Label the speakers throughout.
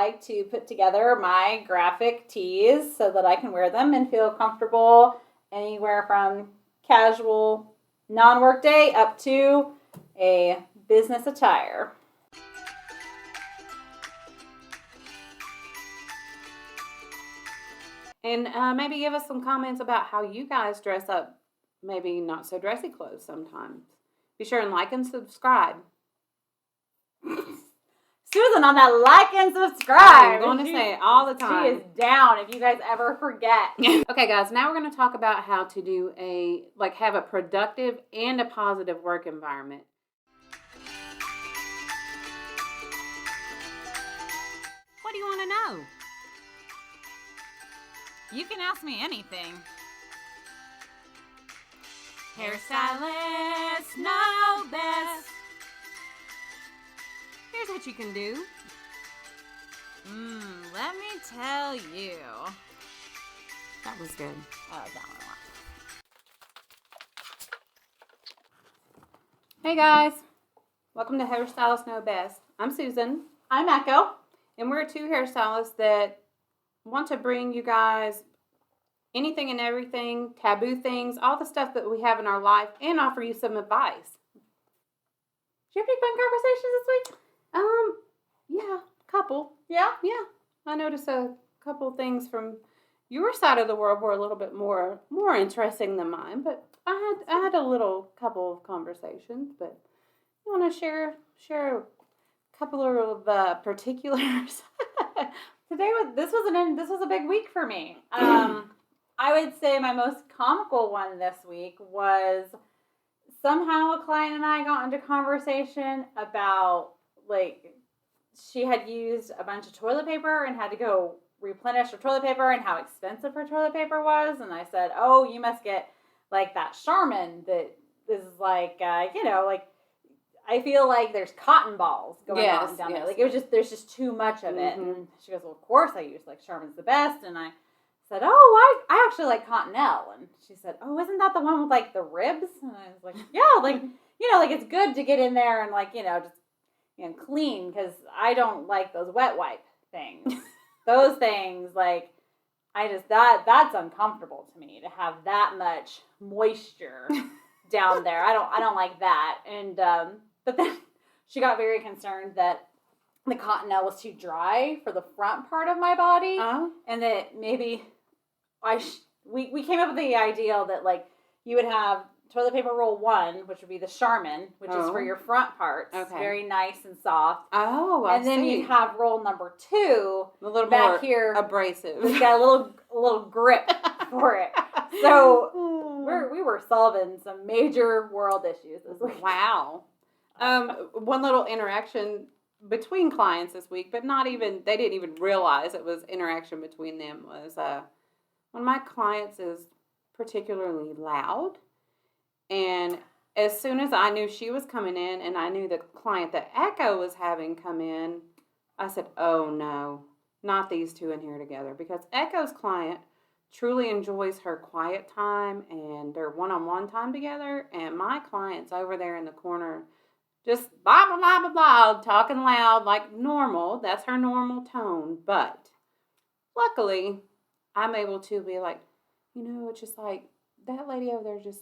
Speaker 1: like to put together my graphic tees so that I can wear them and feel comfortable anywhere from casual non-work day up to a business attire.
Speaker 2: And maybe give us some comments about how you guys dress up, maybe not so dressy clothes sometimes. Be sure and like and subscribe.
Speaker 1: Susan on that like and subscribe.
Speaker 2: I'm going to say it all the time.
Speaker 1: She is down if you guys ever forget.
Speaker 2: Okay, guys, now we're going to talk about how to do have a productive and a positive work environment. What do you want to know?
Speaker 1: You can ask me anything.
Speaker 2: Hairstylists know best. Here's what you can do.
Speaker 1: Let me tell you.
Speaker 2: That was good.
Speaker 1: Oh, that one.
Speaker 2: Hey guys, welcome to Hairstylists Know Best. I'm Susan.
Speaker 1: I'm Echo.
Speaker 2: And we're two hairstylists that want to bring you guys anything and everything, taboo things, all the stuff that we have in our life, and offer you some advice.
Speaker 1: Did you have any fun conversations this week?
Speaker 2: Yeah, couple.
Speaker 1: Yeah?
Speaker 2: Yeah, I noticed a couple things from your side of the world were a little bit more interesting than mine, but I had a little couple of conversations. But you want to share a couple of particulars?
Speaker 1: This was a big week for me. I would say my most comical one this week was somehow a client and I got into conversation about she had used a bunch of toilet paper and had to go replenish her toilet paper and how expensive her toilet paper was. And I said, oh, you must get that Charmin that is I feel like there's cotton balls going on down there. There's just too much of it. And she goes, well, of course I use Charmin's the best. And I said, oh, I actually like Cottonelle. And she said, oh, isn't that the one with the ribs? And I was like, yeah, it's good to get in there and just clean, because I don't like those wet wipe things. Those things, that's uncomfortable to me to have that much moisture down there. I don't like that. And but then she got very concerned that the Cottonelle was too dry for the front part of my body, and that maybe we came up with the ideal that you would have toilet paper roll 1, which would be the Charmin, which is for your front parts. Okay. Very nice and soft.
Speaker 2: Oh,
Speaker 1: and then you'd have roll number 2,
Speaker 2: a little
Speaker 1: back
Speaker 2: more
Speaker 1: here,
Speaker 2: abrasive.
Speaker 1: It's got a little grip for it. So we were solving some major world issues this week.
Speaker 2: Wow. One little interaction between clients this week, but they didn't even realize it was interaction between them, was one of my clients is particularly loud. And as soon as I knew she was coming in and I knew the client that Echo was having come in, I said, oh no, not these two in here together. Because Echo's client truly enjoys her quiet time and their one-on-one time together. And my client's over there in the corner just blah, blah, blah, blah, blah, talking loud like normal. That's her normal tone. But luckily, I'm able to be like, it's just that lady over there just,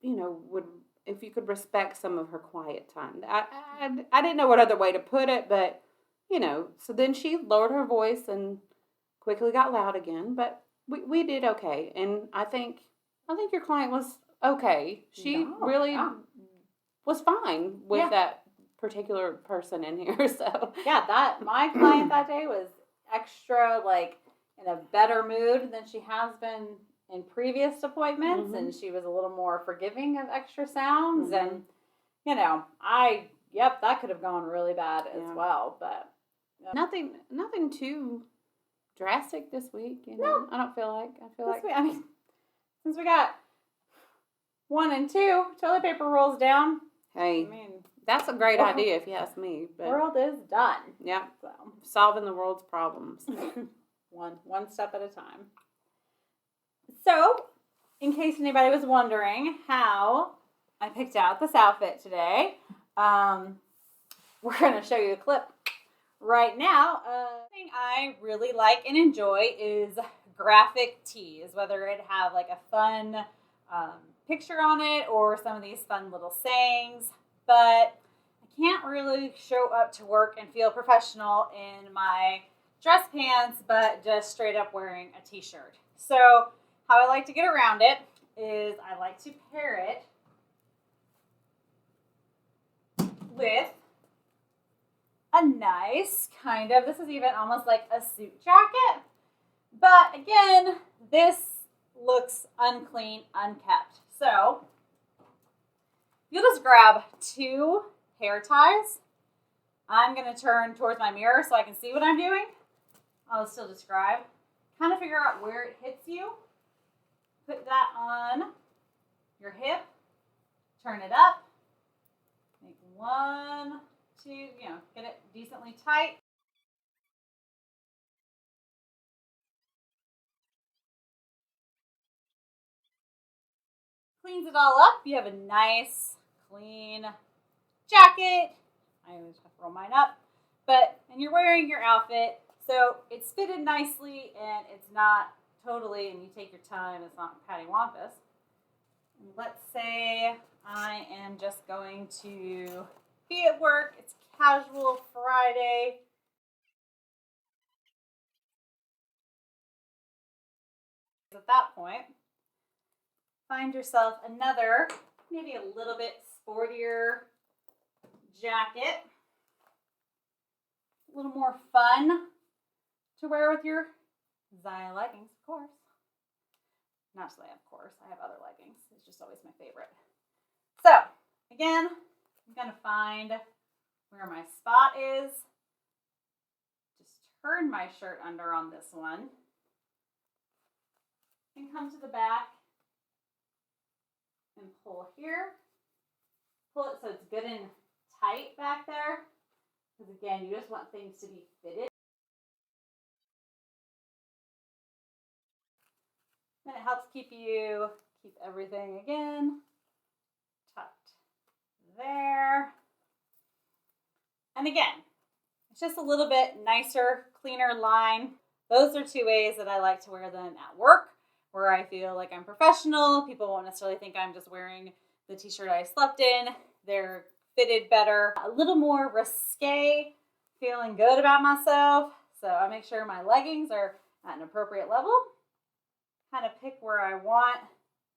Speaker 2: would, if you could respect some of her quiet time. I didn't know what other way to put it, but, so then she lowered her voice and quickly got loud again, but we did okay. And I think your client was okay. She really was fine with that particular person in here, so.
Speaker 1: Yeah, my client that day was extra, in a better mood than she has been in previous appointments, and she was a little more forgiving of extra sounds, and that could have gone really bad as well, but
Speaker 2: nothing too drastic this week.
Speaker 1: No,
Speaker 2: I don't feel like.
Speaker 1: Since we got 1 and 2 toilet paper rolls down,
Speaker 2: hey, that's a great idea if you ask me.
Speaker 1: But world is done.
Speaker 2: Yeah, so solving the world's problems,
Speaker 1: one step at a time. So, in case anybody was wondering how I picked out this outfit today, we're going to show you a clip right now. Thing I really like and enjoy is graphic tees, whether it have like a fun picture on it or some of these fun little sayings. But I can't really show up to work and feel professional in my dress pants, but just straight up wearing a t-shirt. So how I like to get around it is I like to pair it with a nice kind of, this is even almost like a suit jacket. But again, this looks unclean, unkept. So you'll just grab 2 hair ties. I'm going to turn towards my mirror so I can see what I'm doing. I'll still describe. Kind of figure out where it hits you. Put that on your hip. Turn it up. Make 1, 2, get it decently tight. Cleans it all up. You have a nice, clean jacket. I always have to roll mine up. And you're wearing your outfit, so it's fitted nicely and it's not totally, and you take your time, it's not cattywampus. Let's say I am just going to be at work. It's casual Friday. At that point, find yourself another, maybe a little bit sportier jacket. A little more fun to wear with your Zaya leggings, of course. Not Zaya, of course. I have other leggings. It's just always my favorite. So, again, I'm going to find where my spot is. Just turn my shirt under on this one. And come to the back and pull here. Pull it so it's good and tight back there. Because again, you just want things to be fitted. Then it helps keep everything again tucked there. And again, it's just a little bit nicer, cleaner line. Those are 2 ways that I like to wear them at work, where I feel like I'm professional. People won't necessarily think I'm just wearing the t-shirt I slept in. They're fitted better, a little more risque, feeling good about myself. So I make sure my leggings are at an appropriate level. Kind of pick where I want,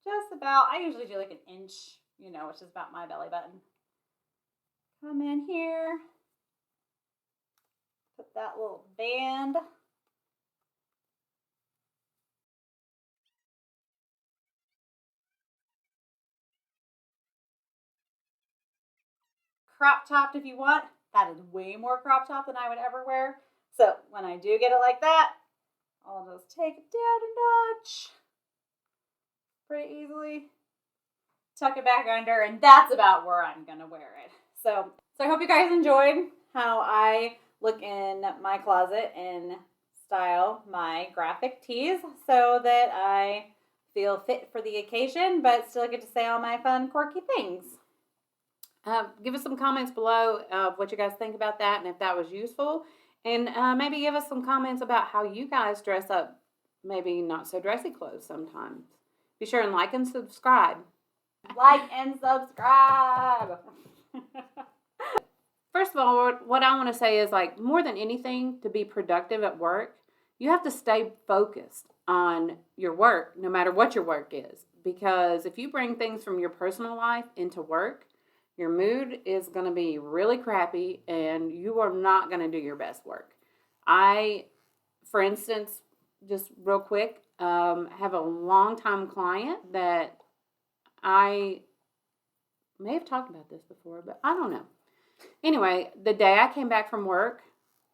Speaker 1: just about, I usually do like 1 inch, which is about my belly button. Come in here, put that little band. Crop topped if you want. That is way more crop top than I would ever wear. So when I do get it like that, I'll just take it down a notch pretty easily, tuck it back under, and that's about where I'm gonna wear it. So I hope you guys enjoyed how I look in my closet and style my graphic tees so that I feel fit for the occasion, but still get to say all my fun, quirky things. Give us some comments below what you guys think about that and if that was useful. And maybe give us some comments about how you guys dress up, maybe not so dressy clothes sometimes. Be sure and like and subscribe. Like and subscribe. First of all, what I want to say is, like, more than anything, to be productive at work, you have to stay focused on your work, no matter what your work is. Because if you bring things from your personal life into work, your mood is going to be really crappy and you are not going to do your best work. I, for instance, just real quick, have a long-time client that I may have talked about this before, but I don't know. Anyway, the day I came back from work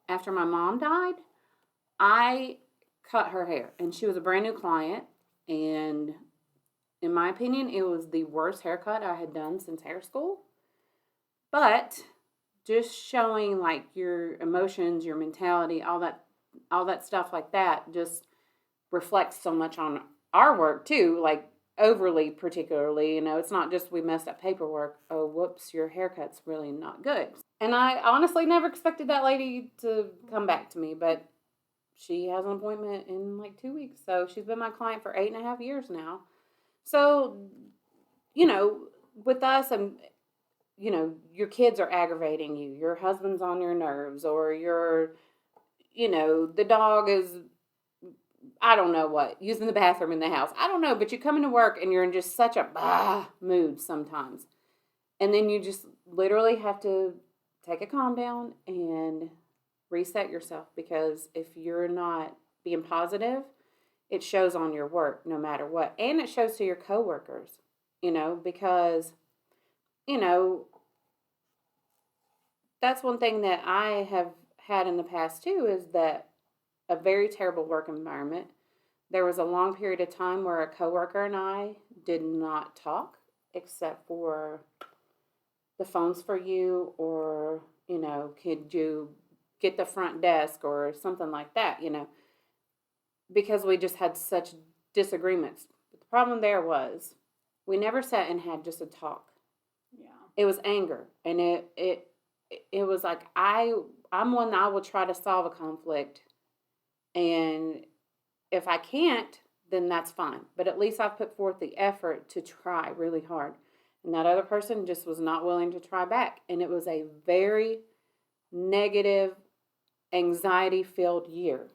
Speaker 1: after my mom died, I cut her hair. And she was a brand new client. And in my opinion, it was the worst haircut I had done since hair school. But just showing, like, your emotions, your mentality, all that stuff like that just reflects so much on our work too, like overly particularly. It's not just we messed up paperwork. Oh, whoops, your haircut's really not good. And I honestly never expected that lady to come back to me, but
Speaker 2: she has an appointment in like 2 weeks. So she's been my client for 8.5 years now. So, with us, your kids are aggravating you. Your husband's on your nerves, or the dog is, I don't know what, using the bathroom in the house. I don't know, but you come into work and you're in just such a mood sometimes. And then you just literally have to take a calm down and reset yourself, because if you're not being positive, it shows on your work no matter what. And it shows to your coworkers, because, that's one thing that I have had in the past too, is that a very terrible work environment. There was a long period of time where a coworker and I did not talk except for the phone's for you, or, could you get the front desk or something like that, because we just had such disagreements. But the problem there was we never sat and had just a talk.
Speaker 1: Yeah.
Speaker 2: It was anger, and it was like I'm one that I will try to solve a conflict, and if I can't, then that's fine. But at least I've put forth the effort to try really hard. And that other person just was not willing to try back. And it was a very negative, anxiety-filled year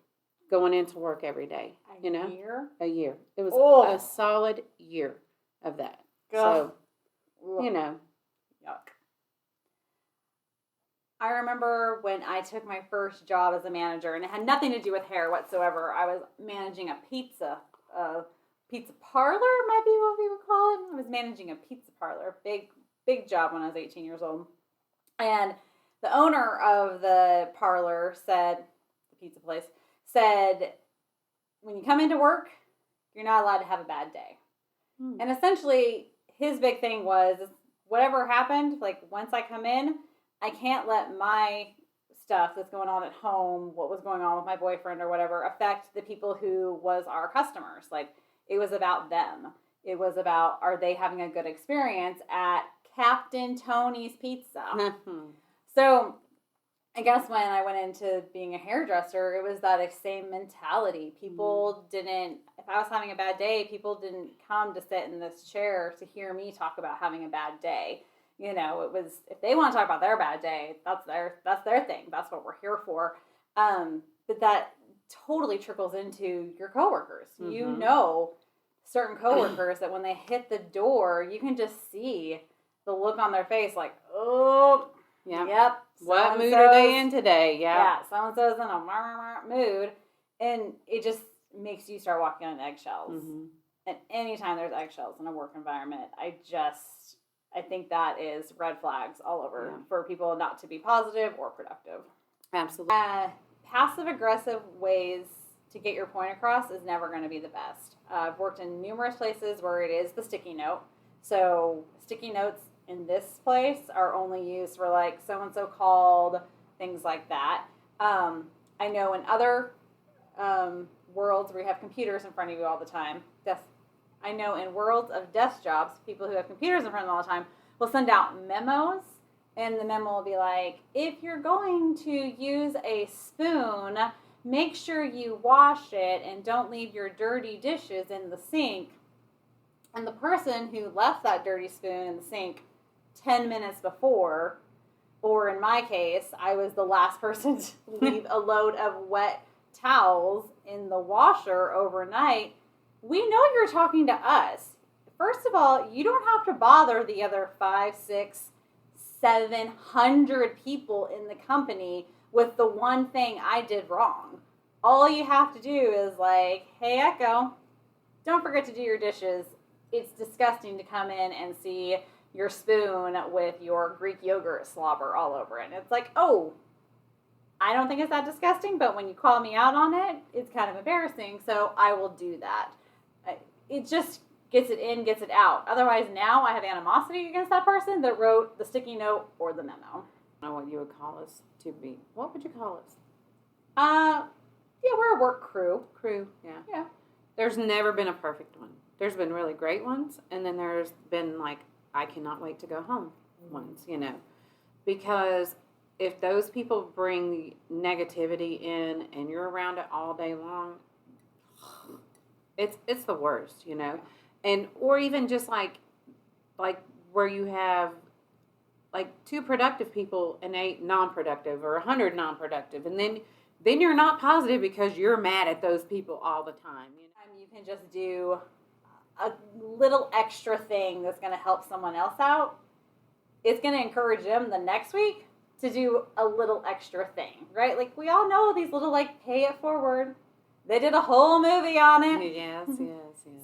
Speaker 2: going into work every day.
Speaker 1: A year?
Speaker 2: A year. It was a solid year of that.
Speaker 1: Ugh.
Speaker 2: So,
Speaker 1: Yuck. I remember when I took my first job as a manager, and it had nothing to do with hair whatsoever. I was managing a pizza parlor, might be what we would call it. I was managing a pizza parlor, big job when I was 18 years old. And the owner of the parlor said, the pizza place, said, when you come into work, you're not allowed to have a bad day. And essentially, his big thing was, whatever happened, like once I come in, I can't let my stuff that's going on at home, what was going on with my boyfriend or whatever, affect the people who was our customers. Like, it was about them. It was about, are they having a good experience at Captain Tony's Pizza? So, I guess when I went into being a hairdresser, it was that same mentality. People didn't, if I was having a bad day, people didn't come to sit in this chair to hear me talk about having a bad day. It was, if they want to talk about their bad day, that's their thing. That's what we're here for. But that totally trickles into your coworkers. Certain coworkers that when they hit the door, you can just see the look on their face, like, oh, yep.
Speaker 2: What mood are they in today?
Speaker 1: Yeah, so-and-so's in a mood. And it just makes you start walking on eggshells. And anytime there's eggshells in a work environment, I think that is red flags all over for people not to be positive or productive.
Speaker 2: Absolutely.
Speaker 1: Passive-aggressive ways to get your point across is never going to be the best. I've worked in numerous places where it is the sticky note. So sticky notes in this place are only used for like so-and-so called, things like that. I know in other worlds where you have computers in front of you all the time, I know in worlds of desk jobs, people who have computers in front of them all the time will send out memos, and the memo will be like, if you're going to use a spoon, make sure you wash it and don't leave your dirty dishes in the sink. And the person who left that dirty spoon in the sink 10 minutes before, or in my case, I was the last person to leave a load of wet towels in the washer overnight, we know you're talking to us. First of all, you don't have to bother the other 5, 6, 700 people in the company with the one thing I did wrong. All you have to do is like, hey, Echo, don't forget to do your dishes. It's disgusting to come in and see your spoon with your Greek yogurt slobber all over it. And it's like, oh, I don't think it's that disgusting, but when you call me out on it, it's kind of embarrassing, so I will do that. It just gets it in, gets it out. Otherwise, now I have animosity against that person that wrote the sticky note or the memo.
Speaker 2: I don't know what you would call us to be. What would you call us?
Speaker 1: Yeah, we're a work crew.
Speaker 2: Yeah. There's never been a perfect one. There's been really great ones, and then there's been like, I cannot wait to go home ones, because if those people bring negativity in and you're around it all day long, it's the worst, you know. And or even just like where you have like 2 productive people and 8 non-productive, or 100 non-productive, and then you're not positive because you're mad at those people all the time. You know?
Speaker 1: You can just do a little extra thing that's going to help someone else out. It's going to encourage them the next week to do a little extra thing, right? Like, we all know these little, like, pay it forward. They did a whole movie on it.
Speaker 2: Yes.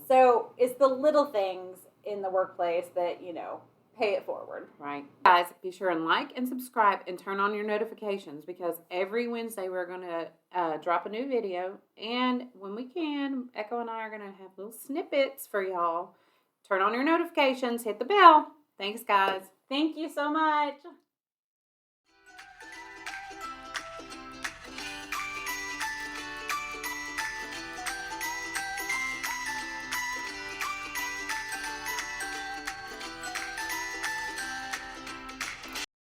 Speaker 1: So it's the little things in the workplace that, you know, pay it forward.
Speaker 2: Right. Guys, be sure and like and subscribe and turn on your notifications, because every Wednesday we're going to drop a new video. And when we can, Echo and I are going to have little snippets for y'all. Turn on your notifications. Hit the bell. Thanks, guys.
Speaker 1: Thank you so much.